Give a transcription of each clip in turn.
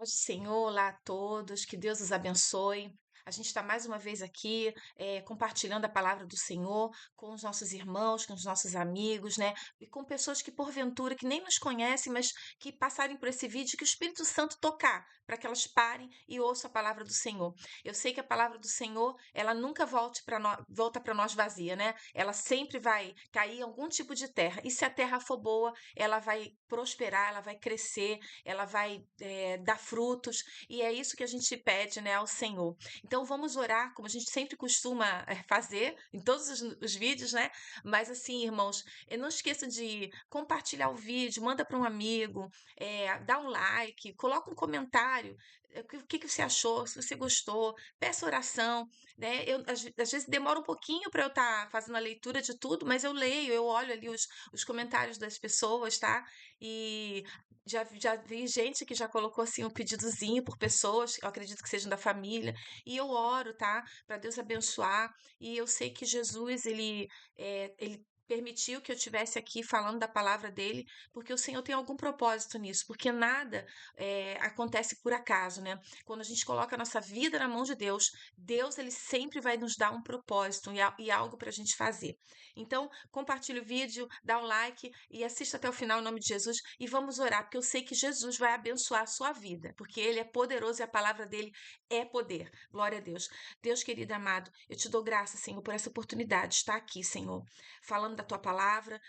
Paz do Senhor, olá a todos, que Deus os abençoe. A gente está mais uma vez aqui, compartilhando a palavra do Senhor com os nossos irmãos, com os nossos amigos, né? E com pessoas que porventura que nem nos conhecem, mas que passarem por esse vídeo, que o Espírito Santo tocar, para que elas parem e ouçam a palavra do Senhor. Eu sei que a palavra do Senhor, ela nunca volta para nós vazia, né? Ela sempre vai cair em algum tipo de terra. E se a terra for boa, ela vai prosperar, ela vai crescer, ela vai dar frutos, e é isso que a gente pede, né, ao Senhor. Então vamos orar, como a gente sempre costuma fazer em todos os vídeos, né? Mas assim, irmãos, não esqueça de compartilhar o vídeo, manda para um amigo, dá um like, coloca um comentário. O que você achou? Se você gostou, peça oração, né? Às vezes demora um pouquinho para eu estar fazendo a leitura de tudo, mas eu leio, eu olho ali os comentários das pessoas, tá? E já vi gente que já colocou assim um pedidozinho por pessoas, eu acredito que sejam da família, e eu oro, tá? Para Deus abençoar. E eu sei que Jesus, ele permitiu que eu estivesse aqui falando da palavra dele, porque o Senhor tem algum propósito nisso, porque nada acontece por acaso, né? Quando a gente coloca a nossa vida na mão de Deus, Deus ele sempre vai nos dar um propósito e algo para a gente fazer. Então, compartilhe o vídeo, dá um like e assista até o final em nome de Jesus e vamos orar, porque eu sei que Jesus vai abençoar a sua vida, porque ele é poderoso e a palavra dele é poder. Glória a Deus. Deus querido e amado, eu te dou graça, Senhor, por essa oportunidade de estar aqui, Senhor, falando da tua palavra,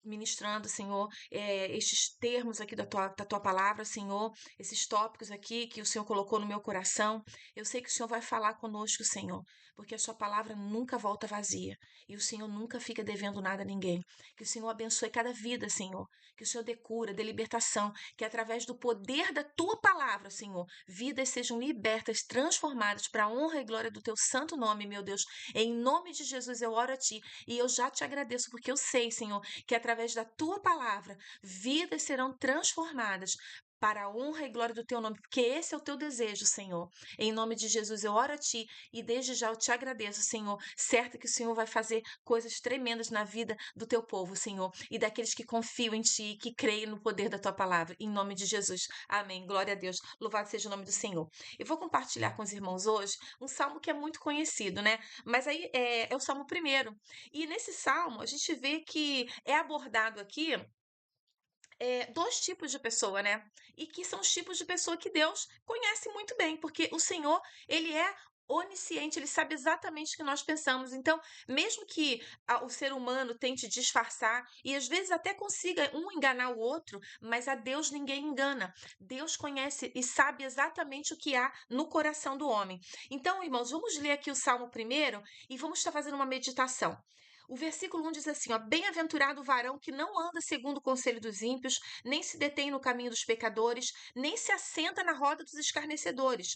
ministrando, Senhor, estes termos aqui da tua palavra, Senhor, esses tópicos aqui que o Senhor colocou no meu coração. Eu sei que o Senhor vai falar conosco, Senhor, porque a sua palavra nunca volta vazia e o Senhor nunca fica devendo nada a ninguém. Que o Senhor abençoe cada vida, Senhor, que o Senhor dê cura, dê libertação, que através do poder da tua palavra, Senhor, vidas sejam libertas, transformadas para a honra e glória do teu santo nome, meu Deus. Em nome de Jesus eu oro a ti e eu já te agradeço porque eu sei, Senhor, que através da tua palavra vidas serão transformadas para a honra e glória do teu nome, porque esse é o teu desejo, Senhor. Em nome de Jesus eu oro a ti e desde já eu te agradeço, Senhor, certa que o Senhor vai fazer coisas tremendas na vida do teu povo, Senhor, e daqueles que confiam em ti, que creem no poder da tua palavra, em nome de Jesus. Amém. Glória a Deus. Louvado seja o nome do Senhor. Eu vou compartilhar com os irmãos hoje um salmo que é muito conhecido, né? Mas aí é o salmo primeiro. E nesse salmo a gente vê que é abordado aqui dois tipos de pessoa, né? E que são os tipos de pessoa que Deus conhece muito bem, porque o Senhor, ele é onisciente, ele sabe exatamente o que nós pensamos. Então, mesmo que o ser humano tente disfarçar e às vezes até consiga um enganar o outro, mas a Deus ninguém engana. Deus conhece e sabe exatamente o que há no coração do homem. Então, irmãos, vamos ler aqui o Salmo primeiro e vamos estar fazendo uma meditação. O versículo 1 diz assim, ó, bem-aventurado o varão que não anda segundo o conselho dos ímpios, nem se detém no caminho dos pecadores, nem se assenta na roda dos escarnecedores.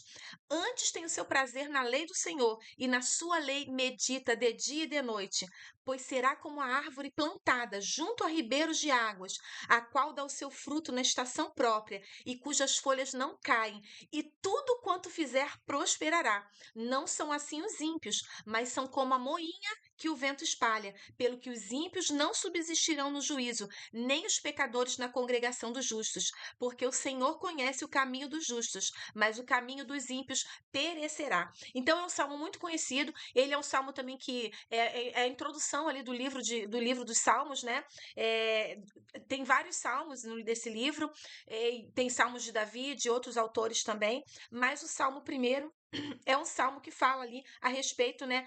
Antes tem o seu prazer na lei do Senhor, e na sua lei medita de dia e de noite. Pois será como a árvore plantada junto a ribeiros de águas, a qual dá o seu fruto na estação própria, e cujas folhas não caem, e tudo quanto fizer prosperará. Não são assim os ímpios, mas são como a moinha que o vento espalha, pelo que os ímpios não subsistirão no juízo, nem os pecadores na congregação dos justos, porque o Senhor conhece o caminho dos justos, mas o caminho dos ímpios perecerá. Então é um salmo muito conhecido, ele é um salmo também que é a introdução ali do livro dos salmos, né? É, tem vários salmos desse livro, tem salmos de Davi, de outros autores também, mas o salmo primeiro é um salmo que fala ali a respeito, né,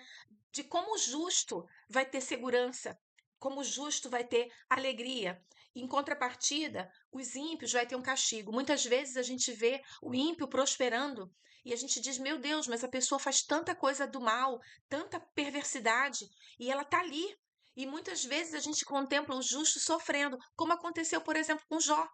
de como o justo vai ter segurança, como o justo vai ter alegria. Em contrapartida, os ímpios vai ter um castigo. Muitas vezes a gente vê o ímpio prosperando e a gente diz: meu Deus, mas a pessoa faz tanta coisa do mal, tanta perversidade, e ela está ali. E muitas vezes a gente contempla o justo sofrendo, como aconteceu, por exemplo, com Jó.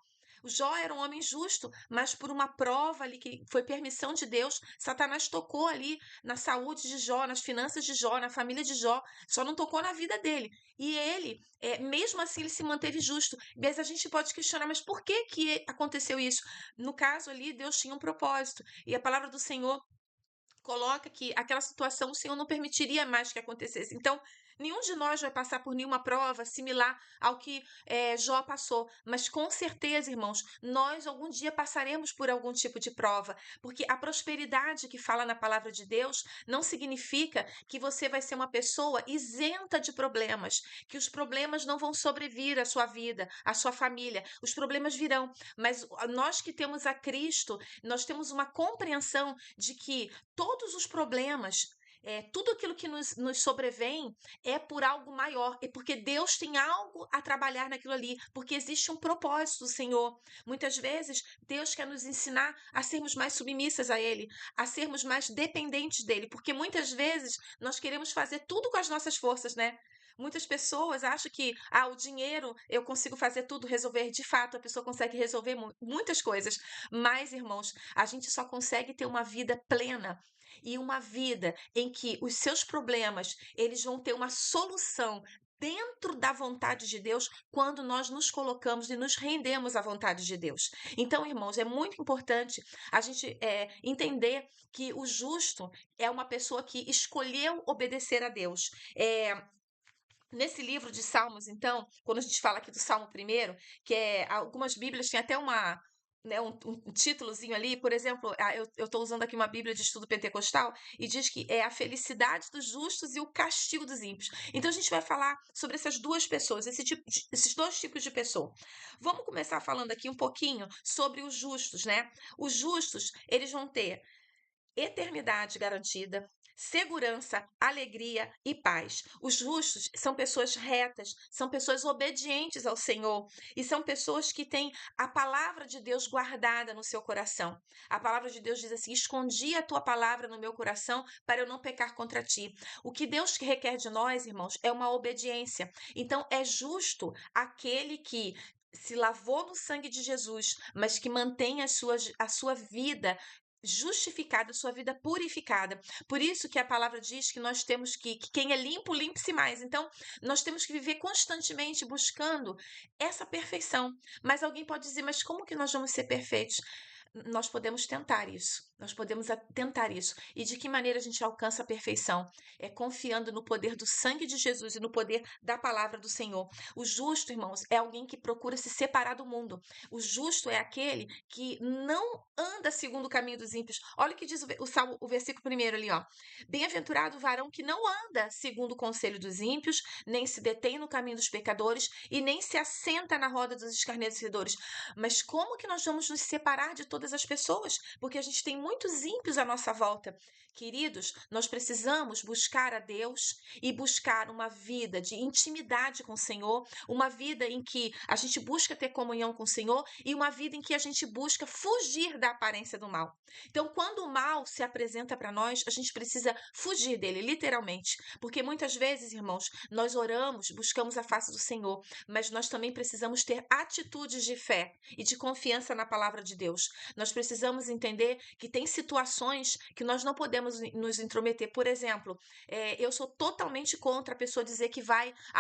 O Jó era um homem justo, mas por uma prova ali que foi permissão de Deus, Satanás tocou ali na saúde de Jó, nas finanças de Jó, na família de Jó, só não tocou na vida dele. E ele, mesmo assim, ele se manteve justo. Mas a gente pode questionar, mas por que que aconteceu isso? No caso ali, Deus tinha um propósito. E a palavra do Senhor coloca que aquela situação o Senhor não permitiria mais que acontecesse. Então, Nenhum de nós vai passar por nenhuma prova similar ao que Jó passou, mas com certeza, irmãos, nós algum dia passaremos por algum tipo de prova, porque a prosperidade que fala na palavra de Deus não significa que você vai ser uma pessoa isenta de problemas, que os problemas não vão sobrevir à sua vida, à sua família. Os problemas virão, mas nós que temos a Cristo, nós temos uma compreensão de que todos os problemas, tudo aquilo que nos sobrevém é por algo maior, é porque Deus tem algo a trabalhar naquilo ali, porque existe um propósito do Senhor. Muitas vezes, Deus quer nos ensinar a sermos mais submissas a Ele, a sermos mais dependentes dEle, porque muitas vezes nós queremos fazer tudo com as nossas forças, né? Muitas pessoas acham que, o dinheiro eu consigo fazer tudo, resolver. De fato, a pessoa consegue resolver muitas coisas, mas, irmãos, a gente só consegue ter uma vida plena e uma vida em que os seus problemas, eles vão ter uma solução dentro da vontade de Deus quando nós nos colocamos e nos rendemos à vontade de Deus. Então, irmãos, é muito importante a gente entender que o justo é uma pessoa que escolheu obedecer a Deus. Nesse livro de Salmos, então, quando a gente fala aqui do Salmo primeiro, que algumas Bíblias têm até né, um títulozinho ali, por exemplo, eu estou usando aqui uma Bíblia de estudo pentecostal e diz que é a felicidade dos justos e o castigo dos ímpios. Então a gente vai falar sobre essas duas pessoas, esses dois tipos de pessoa. Vamos começar falando aqui um pouquinho sobre os justos, né? Os justos, eles vão ter eternidade garantida, segurança, alegria e paz. Os justos são pessoas retas, são pessoas obedientes ao Senhor e são pessoas que têm a palavra de Deus guardada no seu coração. A palavra de Deus diz assim: escondi a tua palavra no meu coração para eu não pecar contra ti. O que Deus requer de nós, irmãos, é uma obediência. Então, é justo aquele que se lavou no sangue de Jesus, mas que mantém a sua vida justificada, sua vida purificada. Por isso que a palavra diz que nós temos que quem é limpo, limpe-se mais. Então, nós temos que viver constantemente buscando essa perfeição. Mas alguém pode dizer, mas como que nós vamos ser perfeitos? Nós podemos tentar isso. Nós podemos tentar isso. E de que maneira a gente alcança a perfeição? É confiando no poder do sangue de Jesus e no poder da palavra do Senhor. O justo, irmãos, é alguém que procura se separar do mundo. O justo é aquele que não anda segundo o caminho dos ímpios. Olha o que diz o Salmo, o versículo primeiro ali, ó. Bem-aventurado o varão que não anda segundo o conselho dos ímpios, nem se detém no caminho dos pecadores e nem se assenta na roda dos escarnecedores. Mas como que nós vamos nos separar de todas as pessoas? Porque a gente tem muitos ímpios à nossa volta. Queridos, nós precisamos buscar a Deus e buscar uma vida de intimidade com o Senhor, uma vida em que a gente busca ter comunhão com o Senhor e uma vida em que a gente busca fugir da aparência do mal. Então, quando o mal se apresenta para nós, a gente precisa fugir dele, literalmente. Porque muitas vezes, irmãos, nós oramos, buscamos a face do Senhor, mas nós também precisamos ter atitudes de fé e de confiança na palavra de Deus. Nós precisamos entender que tem situações que nós não podemos nos intrometer. Por exemplo, eu sou totalmente contra a pessoa dizer que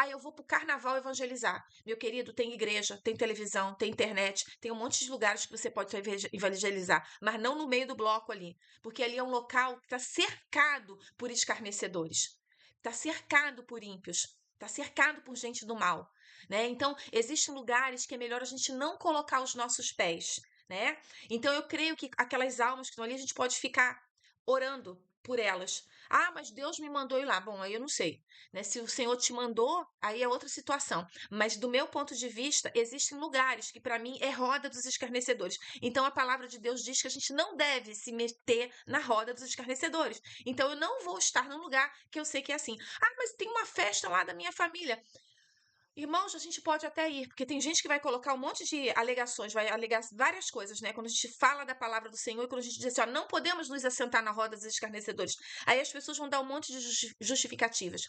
eu vou para o carnaval evangelizar. Meu querido, tem igreja, tem televisão, tem internet, tem um monte de lugares que você pode evangelizar, mas não no meio do bloco ali, porque ali é um local que está cercado por escarnecedores, está cercado por ímpios, está cercado por gente do mal, né? Então, existem lugares que é melhor a gente não colocar os nossos pés, né? Então, eu creio que aquelas almas que estão ali, a gente pode ficar orando por elas. Ah, mas Deus me mandou ir lá. Bom, aí eu não sei, né? Se o Senhor te mandou, aí é outra situação. Mas do meu ponto de vista, existem lugares que para mim é roda dos escarnecedores. Então a palavra de Deus diz que a gente não deve se meter na roda dos escarnecedores. Então eu não vou estar num lugar que eu sei que é assim. Ah, mas tem uma festa lá da minha família. Irmãos, a gente pode até ir, porque tem gente que vai colocar um monte de alegações, vai alegar várias coisas, né? Quando a gente fala da palavra do Senhor, e quando a gente diz assim, ó, não podemos nos assentar na roda dos escarnecedores. Aí as pessoas vão dar um monte de justificativas.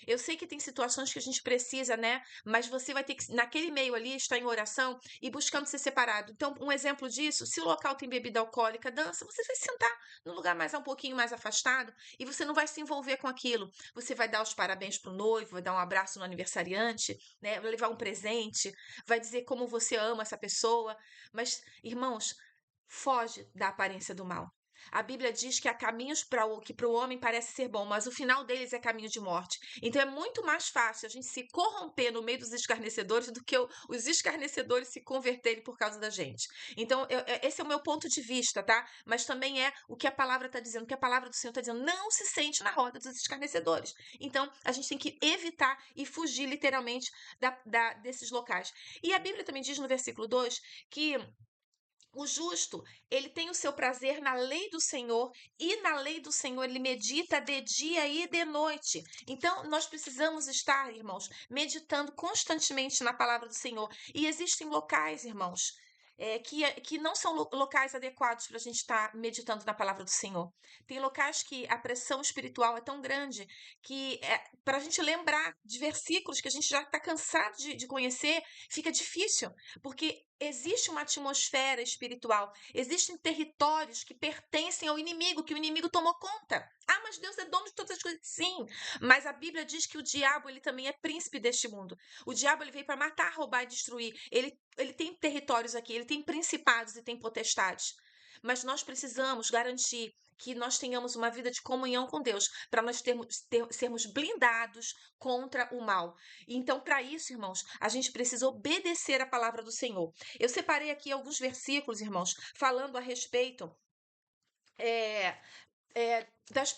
Eu sei que tem situações que a gente precisa, né? Mas você vai ter que, naquele meio ali, estar em oração e buscando ser separado. Então, um exemplo disso, se o local tem bebida alcoólica, dança, você vai sentar no lugar um pouquinho mais afastado e você não vai se envolver com aquilo. Você vai dar os parabéns pro noivo, vai dar um abraço no aniversariante, né? Vai levar um presente, vai dizer como você ama essa pessoa. Mas, irmãos, foge da aparência do mal. A Bíblia diz que há caminhos que para o homem parece ser bom, mas o final deles é caminho de morte. Então é muito mais fácil a gente se corromper no meio dos escarnecedores do que os escarnecedores se converterem por causa da gente. Então, esse é o meu ponto de vista, tá? Mas também é o que a palavra está dizendo, o que a palavra do Senhor está dizendo. Não se sente na roda dos escarnecedores. Então, a gente tem que evitar e fugir literalmente desses locais. E a Bíblia também diz no versículo 2 que o justo, ele tem o seu prazer na lei do Senhor, e na lei do Senhor ele medita de dia e de noite. Então, nós precisamos estar, irmãos, meditando constantemente na palavra do Senhor. E existem locais, irmãos, que não são locais adequados para a gente estar meditando na palavra do Senhor. Tem locais que a pressão espiritual é tão grande que para a gente lembrar de versículos que a gente já está cansado de conhecer, fica difícil, porque existe uma atmosfera espiritual, existem territórios que pertencem ao inimigo, que o inimigo tomou conta. Ah, mas Deus é dono de todas as coisas. Sim, mas a Bíblia diz que o diabo ele também é príncipe deste mundo. O diabo ele veio para matar, roubar e destruir. Ele tem territórios aqui, ele tem principados e tem potestades. Mas nós precisamos garantir que nós tenhamos uma vida de comunhão com Deus, para nós sermos blindados contra o mal. Então, para isso, irmãos, a gente precisa obedecer a palavra do Senhor. Eu separei aqui alguns versículos, irmãos, falando a respeito é,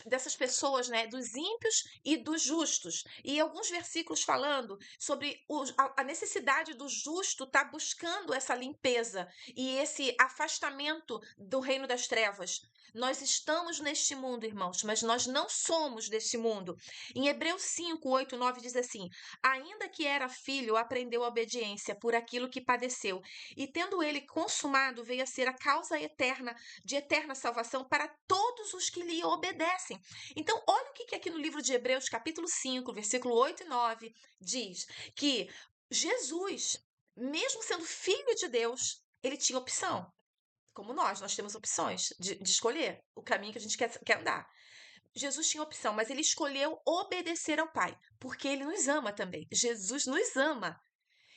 dessas pessoas, né, dos ímpios e dos justos. E alguns versículos falando sobre a necessidade do justo estar buscando essa limpeza e esse afastamento do reino das trevas. Nós estamos neste mundo, irmãos, mas nós não somos deste mundo. Em Hebreus 5, 8, 9 diz assim: ainda que era filho, aprendeu a obediência por aquilo que padeceu, e tendo ele consumado, veio a ser a causa eterna de eterna salvação para todos os que lhe obedecem. Então, olha o que aqui no livro de Hebreus, capítulo 5, versículo 8 e 9, diz que Jesus, mesmo sendo filho de Deus, ele tinha opção. Como nós temos opções de escolher o caminho que a gente quer andar. Jesus tinha opção, mas ele escolheu obedecer ao Pai, porque ele nos ama também. Jesus nos ama.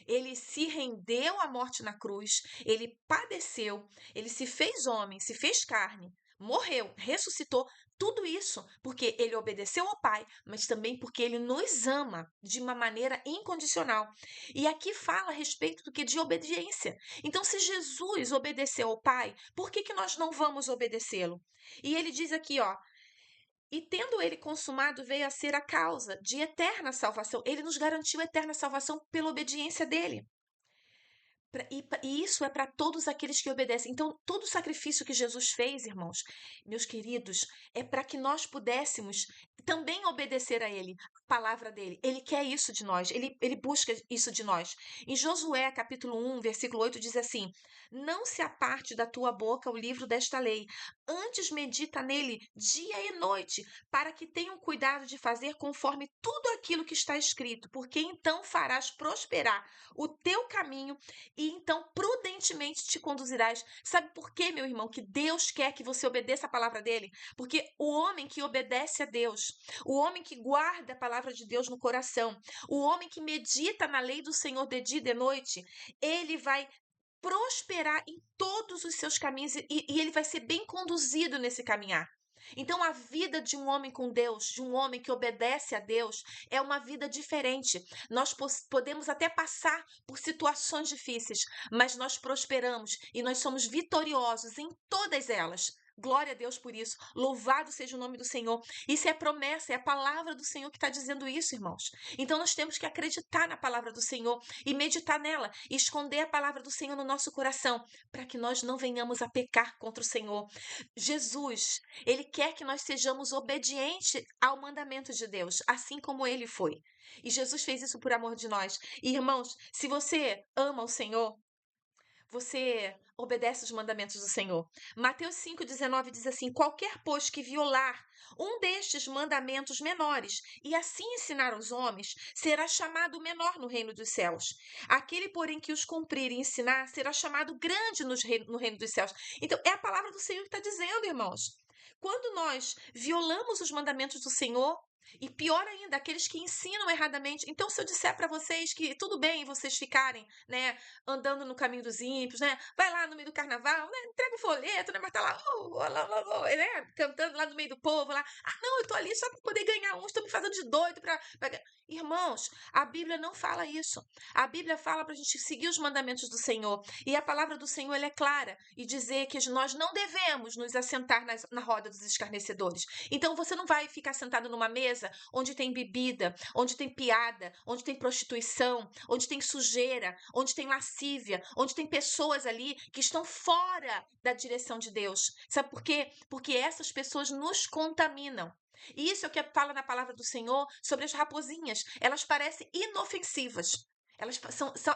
Ele se rendeu à morte na cruz, ele padeceu, ele se fez homem, se fez carne, morreu, ressuscitou, tudo isso porque ele obedeceu ao Pai, mas também porque ele nos ama de uma maneira incondicional. E aqui fala a respeito do que de obediência. Então, se Jesus obedeceu ao Pai, por que nós não vamos obedecê-lo? E ele diz aqui, ó, e tendo ele consumado, veio a ser a causa de eterna salvação. Ele nos garantiu eterna salvação pela obediência dele. E isso é para todos aqueles que obedecem. Então, todo o sacrifício que Jesus fez, irmãos, meus queridos, é para que nós pudéssemos também obedecer a Ele, a palavra dele. Ele quer isso de nós, ele busca isso de nós. Em Josué, capítulo 1, versículo 8, diz assim: não se aparte da tua boca o livro desta lei, antes medita nele dia e noite, para que tenham cuidado de fazer conforme tudo aquilo que está escrito, porque então farás prosperar o teu caminho e então prudentemente te conduzirás. Sabe por quê, meu irmão, que Deus quer que você obedeça a palavra dele? Porque o homem que obedece a Deus, o homem que guarda a palavra de Deus no coração, o homem que medita na lei do Senhor de dia e de noite, ele vai prosperar em todos os seus caminhos e ele vai ser bem conduzido nesse caminhar. Então, a vida de um homem com Deus, de um homem que obedece a Deus, é uma vida diferente. Nós podemos até passar por situações difíceis, mas nós prosperamos e nós somos vitoriosos em todas elas. Glória a Deus por isso. Louvado seja o nome do Senhor. Isso é promessa, é a palavra do Senhor que está dizendo isso, irmãos. Então nós temos que acreditar na palavra do Senhor e meditar nela, e esconder a palavra do Senhor no nosso coração, para que nós não venhamos a pecar contra o Senhor. Jesus, ele quer que nós sejamos obedientes ao mandamento de Deus, assim como ele foi. E Jesus fez isso por amor de nós. E, irmãos, se você ama o Senhor, você obedece os mandamentos do Senhor. Mateus 5,19 diz assim: qualquer, pois, que violar um destes mandamentos menores e assim ensinar aos homens, será chamado menor no reino dos céus. Aquele, porém, que os cumprir e ensinar, será chamado grande no reino dos céus. Então, é a palavra do Senhor que está dizendo, irmãos. Quando nós violamos os mandamentos do Senhor, E pior ainda, aqueles que ensinam erradamente. Então, se eu disser para vocês que tudo bem vocês ficarem, né, andando no caminho dos ímpios, né, vai lá no meio do carnaval, né, entrega o folheto, né, mas tá lá, né, cantando lá no meio do povo, lá, ah, não, eu tô ali só para poder ganhar uns, tô me fazendo de doido Irmãos, a Bíblia não fala isso. A Bíblia fala para a gente seguir os mandamentos do Senhor. E a palavra do Senhor ela é clara e dizer que nós não devemos nos assentar na roda dos escarnecedores. Então você não vai ficar sentado numa mesa onde tem bebida, onde tem piada, onde tem prostituição, onde tem sujeira, onde tem lascívia, onde tem pessoas ali que estão fora da direção de Deus. Sabe por quê? Porque essas pessoas nos contaminam. E isso é o que fala na palavra do Senhor sobre as raposinhas. Elas parecem inofensivas. Elas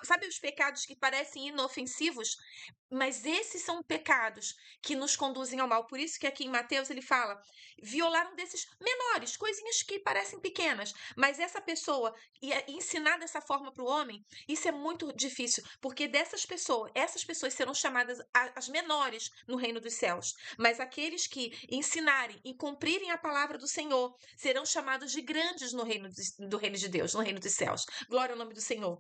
sabe os pecados que parecem inofensivos? Mas esses são pecados que nos conduzem ao mal. Por isso que aqui em Mateus ele fala, violaram desses menores, coisinhas que parecem pequenas. Mas essa pessoa, ensinar dessa forma para o homem, isso é muito difícil. Porque essas pessoas serão chamadas as menores no reino dos céus. Mas aqueles que ensinarem e cumprirem a palavra do Senhor serão chamados de grandes no reino do reino de Deus, no reino dos céus. Glória ao nome do Senhor.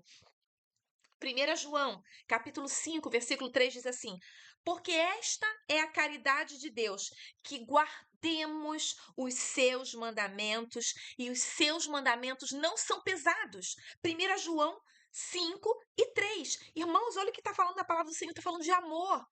1 João, capítulo 5, versículo 3 diz assim: porque esta é a caridade de Deus, que guardemos os seus mandamentos, e os seus mandamentos não são pesados. 1 João 5 e 3. Irmãos, olha o que está falando na palavra do Senhor, está falando de amor.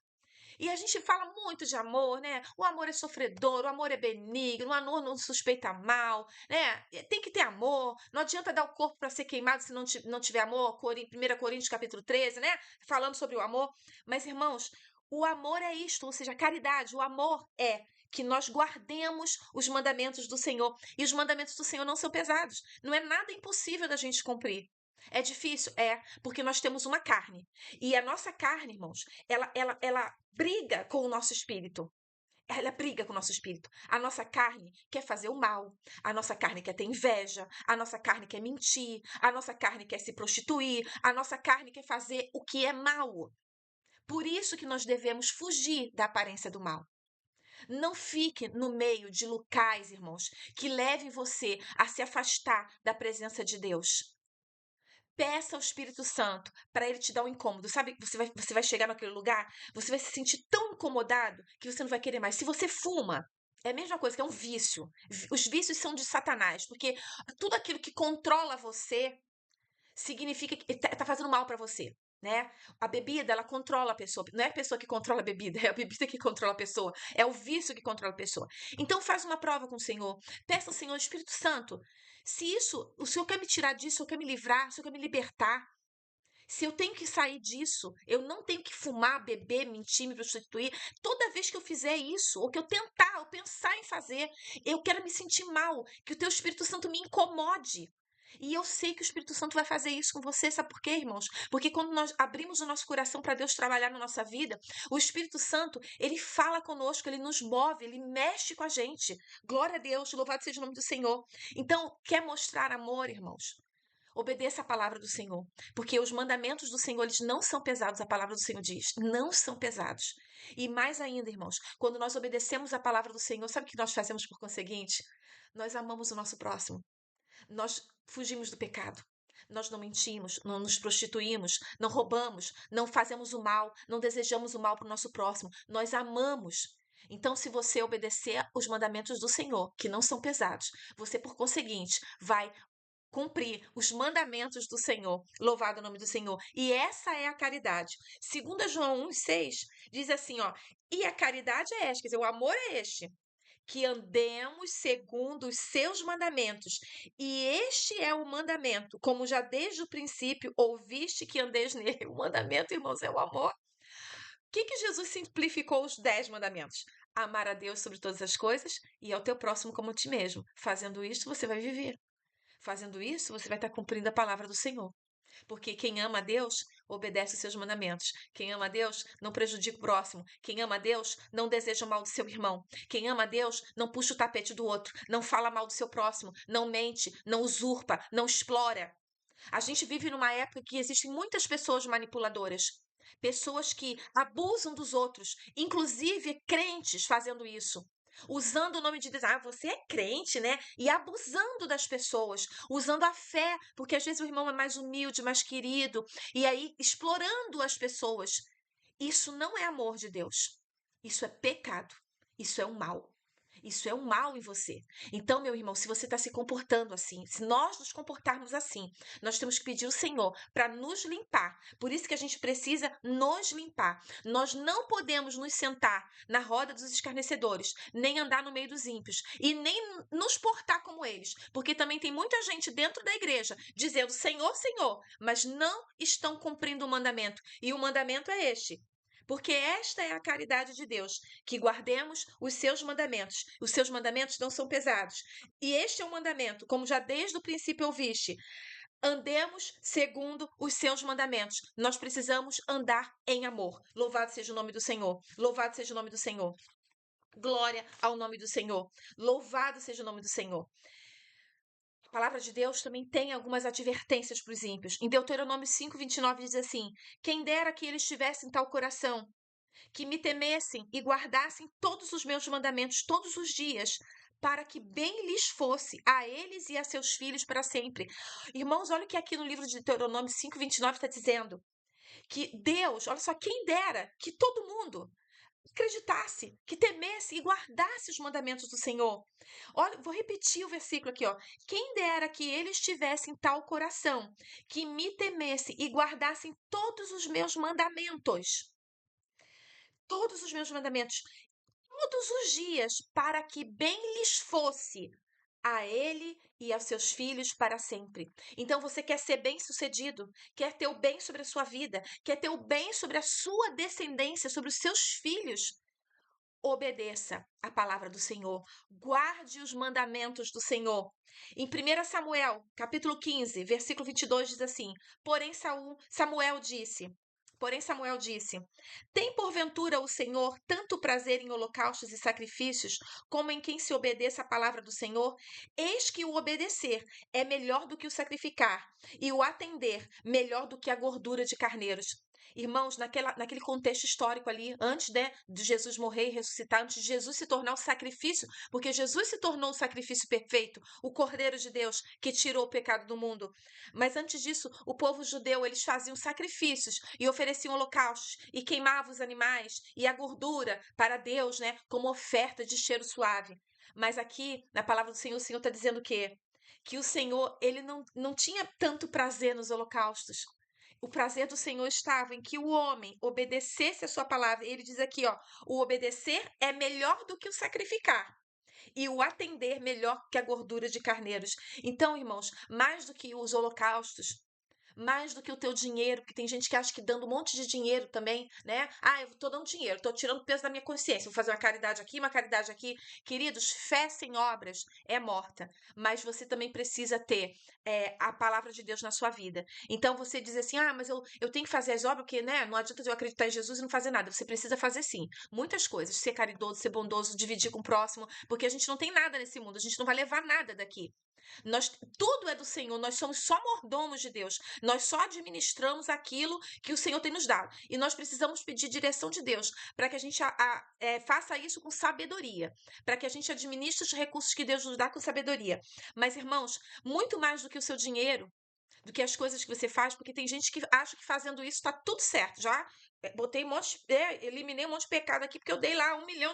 E a gente fala muito de amor, né? O amor é sofredor, o amor é benigno, o amor não suspeita mal, né? Tem que ter amor. Não adianta dar o corpo para ser queimado se não tiver amor. 1 Coríntios capítulo 13, né? Falando sobre o amor. Mas, irmãos, o amor é isto, ou seja, a caridade, o amor é que nós guardemos os mandamentos do Senhor. E os mandamentos do Senhor não são pesados. Não é nada impossível da gente cumprir. É difícil? É, porque nós temos uma carne. E a nossa carne, irmãos, ela briga com o nosso espírito. Ela briga com o nosso espírito. A nossa carne quer fazer o mal. A nossa carne quer ter inveja. A nossa carne quer mentir. A nossa carne quer se prostituir. A nossa carne quer fazer o que é mal. Por isso que nós devemos fugir da aparência do mal. Não fique no meio de locais, irmãos, que levem você a se afastar da presença de Deus. Peça ao Espírito Santo para ele te dar um incômodo. Sabe, você vai chegar naquele lugar, você vai se sentir tão incomodado que você não vai querer mais. Se você fuma, é a mesma coisa, que é um vício. Os vícios são de Satanás, porque tudo aquilo que controla você significa que tá fazendo mal para você. Né? A bebida, ela controla a pessoa. Não é a pessoa que controla a bebida, é a bebida que controla a pessoa. É o vício que controla a pessoa. Então faz uma prova com o Senhor. Peça ao Senhor, Espírito Santo, se isso, o Senhor quer me tirar disso, o Senhor quer me livrar, o Senhor quer me libertar. Se eu tenho que sair disso, eu não tenho que fumar, beber, mentir, me prostituir. Toda vez que eu fizer isso, ou que eu tentar, ou pensar em fazer, eu quero me sentir mal, que o teu Espírito Santo me incomode. E eu sei que o Espírito Santo vai fazer isso com você, sabe por quê, irmãos? Porque quando nós abrimos o nosso coração para Deus trabalhar na nossa vida, o Espírito Santo, ele fala conosco, ele nos move, ele mexe com a gente. Glória a Deus, louvado seja o nome do Senhor. Então, quer mostrar amor, irmãos? Obedeça a palavra do Senhor, porque os mandamentos do Senhor, eles não são pesados, a palavra do Senhor diz, não são pesados. E mais ainda, irmãos, quando nós obedecemos a palavra do Senhor, sabe o que nós fazemos por conseguinte? Nós amamos o nosso próximo. Nós fugimos do pecado. Nós não mentimos, não nos prostituímos, não roubamos, não fazemos o mal, não desejamos o mal para o nosso próximo. Nós amamos. Então, se você obedecer os mandamentos do Senhor, que não são pesados, você, por conseguinte, vai cumprir os mandamentos do Senhor. Louvado o nome do Senhor. E essa é a caridade. 2 João 1,6 diz assim, ó, e a caridade é esta, quer dizer, o amor é este, que andemos segundo os seus mandamentos. E este é o mandamento, como já desde o princípio ouviste que andeis nele. O mandamento, irmãos, é o amor. O que Jesus simplificou os 10 mandamentos? Amar a Deus sobre todas as coisas e ao teu próximo como a ti mesmo. Fazendo isto, você vai viver. Fazendo isso, você vai estar cumprindo a palavra do Senhor. Porque quem ama a Deus, obedece os seus mandamentos. Quem ama a Deus, não prejudica o próximo. Quem ama a Deus, não deseja o mal do seu irmão. Quem ama a Deus, não puxa o tapete do outro. Não fala mal do seu próximo. Não mente, não usurpa, não explora. A gente vive numa época que existem muitas pessoas manipuladoras. Pessoas que abusam dos outros, inclusive crentes fazendo isso. usando o nome de Deus. Ah, você é crente, né? E abusando das pessoas, usando a fé, porque às vezes o irmão é mais humilde, mais querido, e aí explorando as pessoas. Isso não é amor de Deus. Isso é pecado. Isso é um mal. Isso é um mal em você. Então, meu irmão, se você está se comportando assim, se nós nos comportarmos assim, nós temos que pedir ao Senhor para nos limpar. Por isso que a gente precisa nos limpar. Nós não podemos nos sentar na roda dos escarnecedores, nem andar no meio dos ímpios e nem nos portar como eles, porque também tem muita gente dentro da igreja dizendo Senhor, Senhor, mas não estão cumprindo o mandamento. E o mandamento é este: porque esta é a caridade de Deus, que guardemos os seus mandamentos. Os seus mandamentos não são pesados. E este é o mandamento, como já desde o princípio ouviste, andemos segundo os seus mandamentos. Nós precisamos andar em amor. Louvado seja o nome do Senhor. Louvado seja o nome do Senhor. Glória ao nome do Senhor. Louvado seja o nome do Senhor. A palavra de Deus também tem algumas advertências para os ímpios. Em Deuteronômio 5:29 diz assim: quem dera que eles tivessem tal coração, que me temessem e guardassem todos os meus mandamentos todos os dias, para que bem lhes fosse a eles e a seus filhos para sempre. Irmãos, olha o que aqui no livro de Deuteronômio 5:29 está dizendo. Que Deus, olha só, quem dera que todo mundo acreditasse, que temesse e guardasse os mandamentos do Senhor. Olha, vou repetir o versículo aqui, ó. Quem dera que eles tivessem tal coração, que me temesse e guardassem todos os meus mandamentos. Todos os meus mandamentos, todos os dias, para que bem lhes fosse a ele e aos seus filhos para sempre. Então você quer ser bem-sucedido, quer ter o bem sobre a sua vida, quer ter o bem sobre a sua descendência, sobre os seus filhos. Obedeça a palavra do Senhor, guarde os mandamentos do Senhor. Em 1 Samuel, capítulo 15, versículo 22 diz assim: Porém Samuel disse: Tem porventura o Senhor tanto prazer em holocaustos e sacrifícios, como em quem se obedeça à palavra do Senhor? Eis que o obedecer é melhor do que o sacrificar, e o atender melhor do que a gordura de carneiros. Irmãos, naquele contexto histórico ali, antes, né, de Jesus morrer e ressuscitar, antes de Jesus se tornar o sacrifício, porque Jesus se tornou o sacrifício perfeito, o Cordeiro de Deus que tirou o pecado do mundo. Mas antes disso, o povo judeu, eles faziam sacrifícios e ofereciam holocaustos e queimavam os animais e a gordura para Deus, né, como oferta de cheiro suave. Mas aqui, na palavra do Senhor, o Senhor está dizendo o quê? Que o Senhor, ele não tinha tanto prazer nos holocaustos. O prazer do Senhor estava em que o homem obedecesse a sua palavra. Ele diz aqui, ó, o obedecer é melhor do que o sacrificar. E o atender melhor que a gordura de carneiros. Então, irmãos, mais do que os holocaustos, mais do que o teu dinheiro, porque tem gente que acha que dando um monte de dinheiro também, né? Ah, eu tô dando dinheiro, tô tirando o peso da minha consciência, vou fazer uma caridade aqui, uma caridade aqui. Queridos, fé sem obras é morta, mas você também precisa ter a palavra de Deus na sua vida. Então você diz assim, ah, mas eu tenho que fazer as obras, porque, né? Não adianta eu acreditar em Jesus e não fazer nada. Você precisa fazer sim, muitas coisas, ser caridoso, ser bondoso, dividir com o próximo, porque a gente não tem nada nesse mundo, a gente não vai levar nada daqui. Nós, tudo é do Senhor, nós somos só mordomos de Deus, nós só administramos aquilo que o Senhor tem nos dado. E nós precisamos pedir direção de Deus para que a gente faça isso com sabedoria, para que a gente administre os recursos que Deus nos dá com sabedoria. Mas, irmãos, muito mais do que o seu dinheiro, do que as coisas que você faz, porque tem gente que acha que fazendo isso está tudo certo. Já botei um monte, eliminei um monte de pecado aqui, porque eu dei lá R$ 1 milhão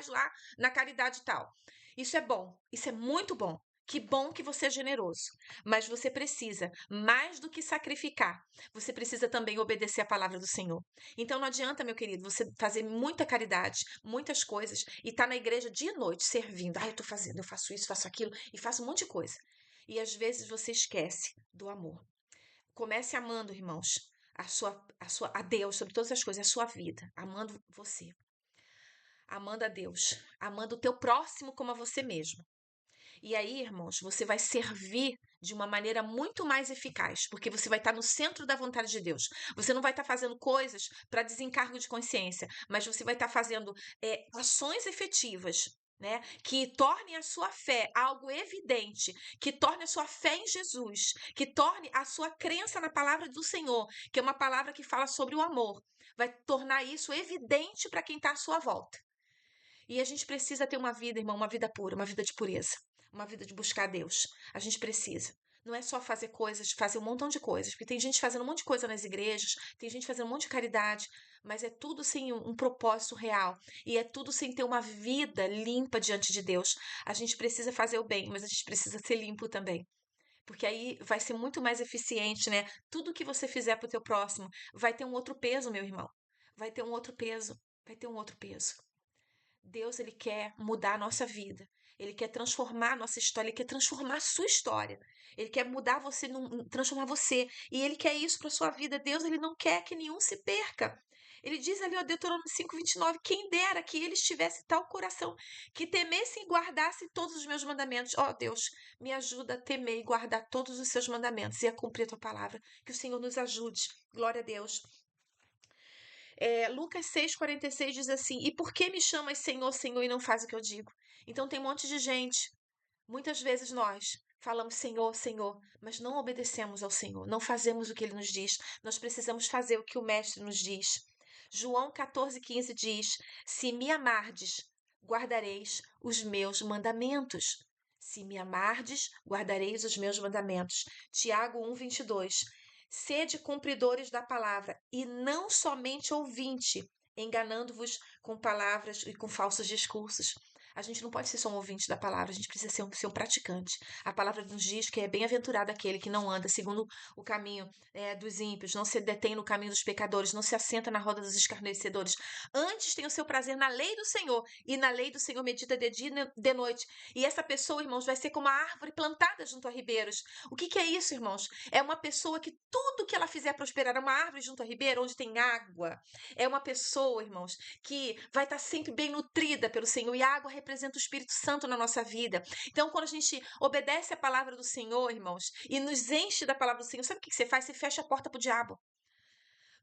lá na caridade e tal. Isso é bom, isso é muito bom. Que bom que você é generoso, mas você precisa, mais do que sacrificar, você precisa também obedecer a palavra do Senhor. Então não adianta, meu querido, você fazer muita caridade, muitas coisas, e estar na igreja dia e noite servindo. Ah, eu estou fazendo, eu faço isso, faço aquilo, e faço um monte de coisa. E às vezes você esquece do amor. Comece amando, irmãos, a Deus sobre todas as coisas, a sua vida, amando você, amando a Deus, amando o teu próximo como a você mesmo. E aí, irmãos, você vai servir de uma maneira muito mais eficaz, porque você vai estar no centro da vontade de Deus. Você não vai estar fazendo coisas para desencargo de consciência, mas você vai estar fazendo ações efetivas. Né, que torne a sua fé algo evidente, que torne a sua fé em Jesus, que torne a sua crença na palavra do Senhor, que é uma palavra que fala sobre o amor, vai tornar isso evidente para quem está à sua volta. E a gente precisa ter uma vida, irmão, uma vida pura, uma vida de pureza, uma vida de buscar Deus. A gente precisa. Não é só fazer coisas, fazer um montão de coisas, porque tem gente fazendo um monte de coisa nas igrejas, tem gente fazendo um monte de caridade, mas é tudo sem um propósito real e é tudo sem ter uma vida limpa diante de Deus. A gente precisa fazer o bem, mas a gente precisa ser limpo também. Porque aí vai ser muito mais eficiente, né? Tudo que você fizer para o teu próximo vai ter um outro peso, meu irmão. Vai ter um outro peso. Vai ter um outro peso. Deus, ele quer mudar a nossa vida. Ele quer transformar a nossa história, ele quer transformar a sua história. Ele quer mudar você, transformar você. E ele quer isso para sua vida. Deus, ele não quer que nenhum se perca. Ele diz ali, ó, Deuteronômio 5:29, quem dera que eles tivessem tal coração, que temessem e guardassem todos os meus mandamentos. Ó, Deus, me ajuda a temer e guardar todos os seus mandamentos e a cumprir a tua palavra. Que o Senhor nos ajude. Glória a Deus. Lucas 6,46 diz assim: E por que me chamas Senhor, Senhor, e não faz o que eu digo? Então tem um monte de gente. Muitas vezes nós falamos Senhor, Senhor, mas não obedecemos ao Senhor, não fazemos o que ele nos diz. Nós precisamos fazer o que o Mestre nos diz. João 14,15 diz: Se me amardes, guardareis os meus mandamentos. Se me amardes, guardareis os meus mandamentos. Tiago 1:22. Sede cumpridores da palavra e não somente ouvinte, enganando-vos com palavras e com falsos discursos. A gente não pode ser só um ouvinte da palavra, a gente precisa ser um praticante. A palavra nos diz que é bem-aventurado aquele que não anda segundo o caminho dos ímpios, não se detém no caminho dos pecadores, não se assenta na roda dos escarnecedores. Antes tem o seu prazer na lei do Senhor, e na lei do Senhor medita de dia e de noite. E essa pessoa, irmãos, vai ser como a árvore plantada junto a ribeiros. O que é isso, irmãos? É uma pessoa que tudo que ela fizer prosperar, é uma árvore junto a ribeiro, onde tem água. É uma pessoa, irmãos, que vai estar sempre bem nutrida pelo Senhor, e a água representa o Espírito Santo na nossa vida. Então, quando a gente obedece a palavra do Senhor, irmãos, e nos enche da palavra do Senhor, sabe o que você faz? Você fecha a porta para o diabo.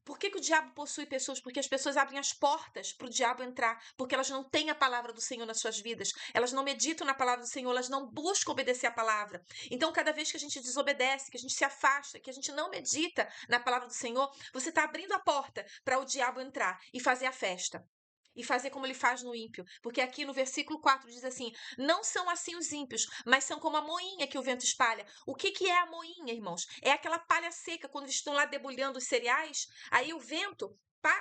Por que o diabo possui pessoas? Porque as pessoas abrem as portas para o diabo entrar, porque elas não têm a palavra do Senhor nas suas vidas, elas não meditam na palavra do Senhor, elas não buscam obedecer a palavra. Então, cada vez que a gente desobedece, que a gente se afasta, que a gente não medita na palavra do Senhor, você está abrindo a porta para o diabo entrar e fazer a festa. E fazer como ele faz no ímpio. Porque aqui no versículo 4 diz assim: Não são assim os ímpios, mas são como a moinha que o vento espalha. O que é a moinha, irmãos? É aquela palha seca, quando eles estão lá debulhando os cereais, aí o vento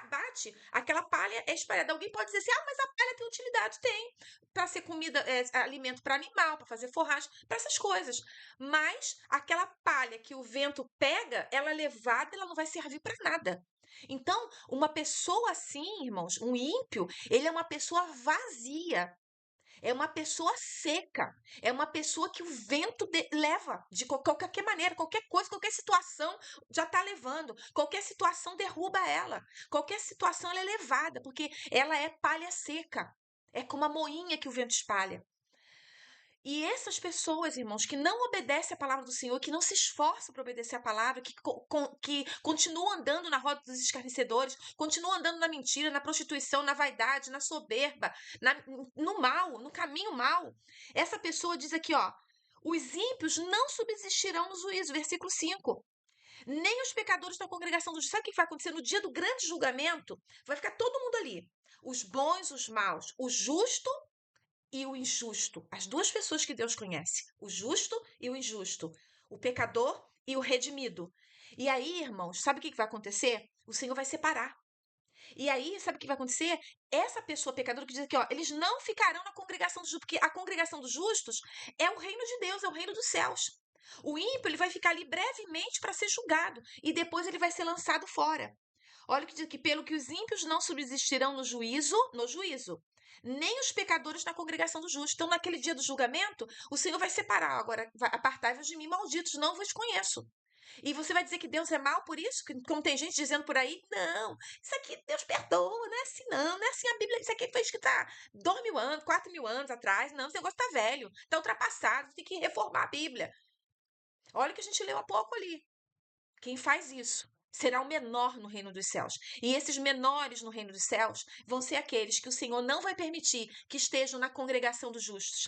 bate, aquela palha é espalhada. Alguém pode dizer assim: mas a palha tem utilidade. Tem. Para ser comida, alimento para animal, para fazer forragem, para essas coisas. Mas aquela palha que o vento pega, ela é levada, ela não vai servir para nada. Então, uma pessoa assim, irmãos, um ímpio, ele é uma pessoa vazia. É uma pessoa seca, é uma pessoa que o vento leva de qualquer maneira, qualquer coisa, qualquer situação já está levando, qualquer situação derruba ela, qualquer situação ela é levada, porque ela é palha seca, é como a moinha que o vento espalha. E essas pessoas, irmãos, que não obedecem a palavra do Senhor, que não se esforçam para obedecer a palavra, que continuam andando na roda dos escarnecedores, continuam andando na mentira, na prostituição, na vaidade, na soberba, no mal, no caminho mal. Essa pessoa diz aqui, ó, os ímpios não subsistirão no juízo, versículo 5. Nem os pecadores da congregação dos justos. Sabe o que vai acontecer no dia do grande julgamento? Vai ficar todo mundo ali. Os bons, os maus, o justo e o injusto, as duas pessoas que Deus conhece, o justo e o injusto, o pecador e o redimido. E aí, irmãos, sabe o que vai acontecer? O Senhor vai separar. E aí, sabe o que vai acontecer? Essa pessoa pecadora que diz aqui, ó, eles não ficarão na congregação dos justos, porque a congregação dos justos é o reino de Deus, é o reino dos céus. O ímpio, ele vai ficar ali brevemente para ser julgado e depois ele vai ser lançado fora. Olha o que diz aqui, pelo que os ímpios não subsistirão no juízo, nem os pecadores na congregação dos justos. Então, naquele dia do julgamento, o Senhor vai separar. Agora, apartai-vos de mim, malditos, não vos conheço. E você vai dizer que Deus é mal por isso? Como tem gente dizendo por aí? Não, isso aqui Deus perdoa, não é assim não, não é assim a Bíblia, isso aqui foi escrito há 2.000 anos, 4.000 anos atrás. Não, esse negócio tá velho, tá ultrapassado, tem que reformar a Bíblia. Olha o que a gente leu há pouco ali. Quem faz isso será o menor no reino dos céus. E esses menores no reino dos céus vão ser aqueles que o Senhor não vai permitir que estejam na congregação dos justos.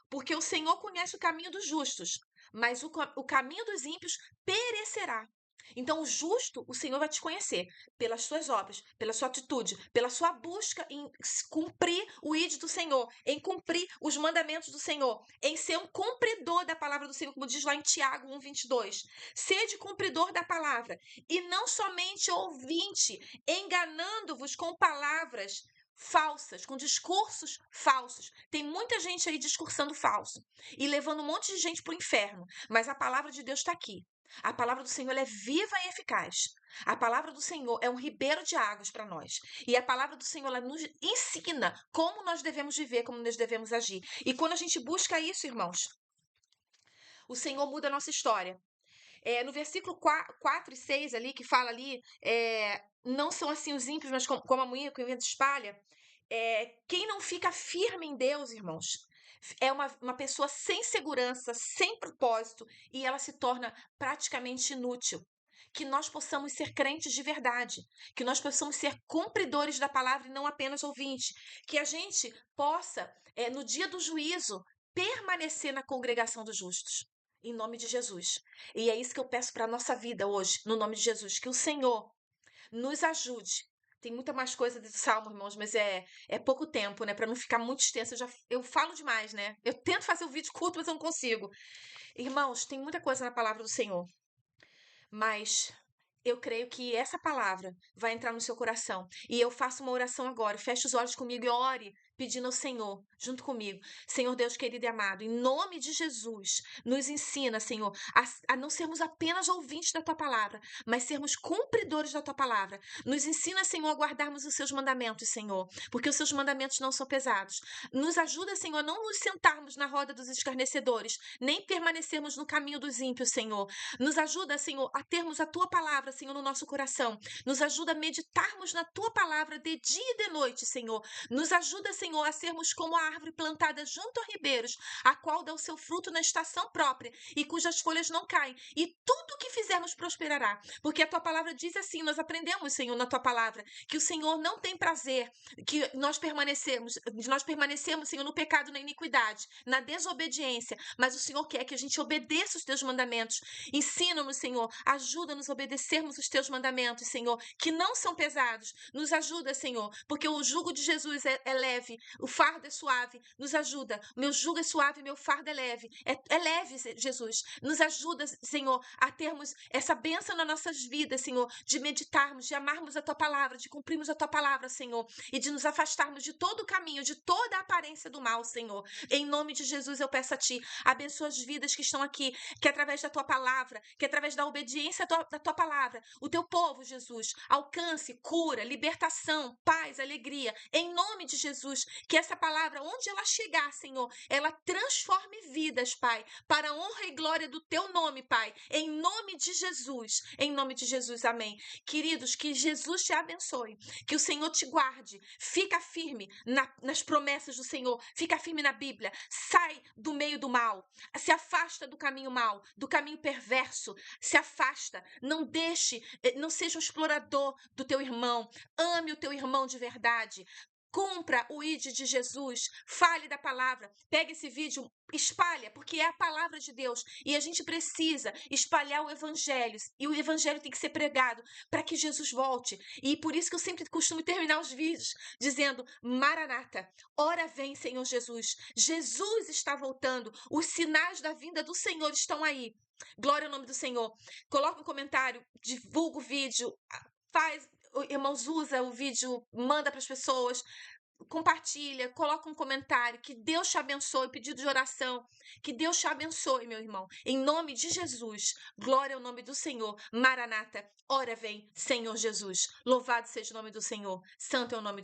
Porque o Senhor conhece o caminho dos justos, mas o caminho dos ímpios perecerá. Então, o justo, o Senhor vai te conhecer pelas suas obras, pela sua atitude, pela sua busca em cumprir o ID do Senhor, em cumprir os mandamentos do Senhor, em ser um cumpridor da palavra do Senhor, como diz lá em Tiago 1:22. Sede cumpridor da palavra e não somente ouvinte, enganando-vos com palavras falsas, com discursos falsos. Tem muita gente aí discursando falso e levando um monte de gente para o inferno, mas a palavra de Deus está aqui. A palavra do Senhor é viva e eficaz. A palavra do Senhor é um ribeiro de águas para nós. E a palavra do Senhor ela nos ensina como nós devemos viver, como nós devemos agir. E quando a gente busca isso, irmãos, o Senhor muda a nossa história. No versículo 4 e 6 ali, que fala ali, não são assim os ímpios, mas como a moinha que o vento espalha. Quem não fica firme em Deus, irmãos, é uma pessoa sem segurança, sem propósito, e ela se torna praticamente inútil. Que nós possamos ser crentes de verdade, que nós possamos ser cumpridores da palavra e não apenas ouvintes, que a gente possa, no dia do juízo, permanecer na congregação dos justos. Em nome de Jesus. E é isso que eu peço para a nossa vida hoje, no nome de Jesus, que o Senhor nos ajude. Tem muita mais coisa desse salmo, irmãos, mas é pouco tempo, né? Para não ficar muito extenso. Eu falo demais, né? Eu tento fazer o vídeo curto, mas eu não consigo. Irmãos, tem muita coisa na palavra do Senhor. Mas eu creio que essa palavra vai entrar no seu coração. E eu faço uma oração agora. Feche os olhos comigo e ore, pedindo ao Senhor, junto comigo. Senhor Deus querido e amado, em nome de Jesus, nos ensina, Senhor, a não sermos apenas ouvintes da Tua palavra, mas sermos cumpridores da Tua palavra. Nos ensina, Senhor, a guardarmos os Seus mandamentos, Senhor, porque os Seus mandamentos não são pesados. Nos ajuda, Senhor, a não nos sentarmos na roda dos escarnecedores, nem permanecermos no caminho dos ímpios, Senhor. Nos ajuda, Senhor, a termos a Tua palavra, Senhor, no nosso coração. Nos ajuda a meditarmos na Tua palavra de dia e de noite, Senhor. Nos ajuda, Senhor, a sermos como a árvore plantada junto a ribeiros, a qual dá o seu fruto na estação própria e cujas folhas não caem. E tudo que fizermos prosperará. Porque a Tua palavra diz assim, nós aprendemos, Senhor, na Tua palavra, que o Senhor não tem prazer que nós permanecemos, Senhor, no pecado, na iniquidade, na desobediência, mas o Senhor quer que a gente obedeça os Teus mandamentos. Ensina-nos, Senhor, ajuda-nos a obedecermos os Teus mandamentos, Senhor, que não são pesados. Nos ajuda, Senhor, porque o jugo de Jesus é leve, o fardo é suave. Nos ajuda. Meu jugo é suave, meu fardo é leve. É leve, Jesus. Nos ajuda, Senhor, a termos essa bênção nas nossas vidas, Senhor, de meditarmos, de amarmos a Tua palavra, de cumprirmos a Tua palavra, Senhor, e de nos afastarmos de todo o caminho, de toda a aparência do mal, Senhor. Em nome de Jesus, eu peço a Ti, abençoa as vidas que estão aqui, que através da Tua palavra, que através da obediência da Tua palavra, o Teu povo, Jesus, alcance cura, libertação, paz, alegria. Em nome de Jesus, que essa palavra, onde ela chegar, Senhor, ela transforme vidas, Pai, para a honra e glória do Teu nome, Pai. Em nome de Jesus, amém. Queridos, que Jesus te abençoe, que o Senhor te guarde, fica firme nas promessas do Senhor, fica firme na Bíblia, sai do meio do mal, se afasta do caminho mal, do caminho perverso, se afasta, não deixe, não seja um explorador do teu irmão, ame o teu irmão de verdade. Cumpra o ID de Jesus, fale da palavra, pegue esse vídeo, espalha, porque é a palavra de Deus e a gente precisa espalhar o evangelho e o evangelho tem que ser pregado para que Jesus volte. E por isso que eu sempre costumo terminar os vídeos dizendo: Maranata, ora vem, Senhor Jesus. Jesus está voltando, os sinais da vinda do Senhor estão aí. Glória ao nome do Senhor. Coloca um comentário, divulga o vídeo, faz, irmãos, usa o vídeo, manda para as pessoas, compartilha, coloca um comentário, que Deus te abençoe, pedido de oração, que Deus te abençoe, meu irmão, em nome de Jesus, glória ao nome do Senhor, Maranata, ora vem, Senhor Jesus, louvado seja o nome do Senhor, santo é o nome do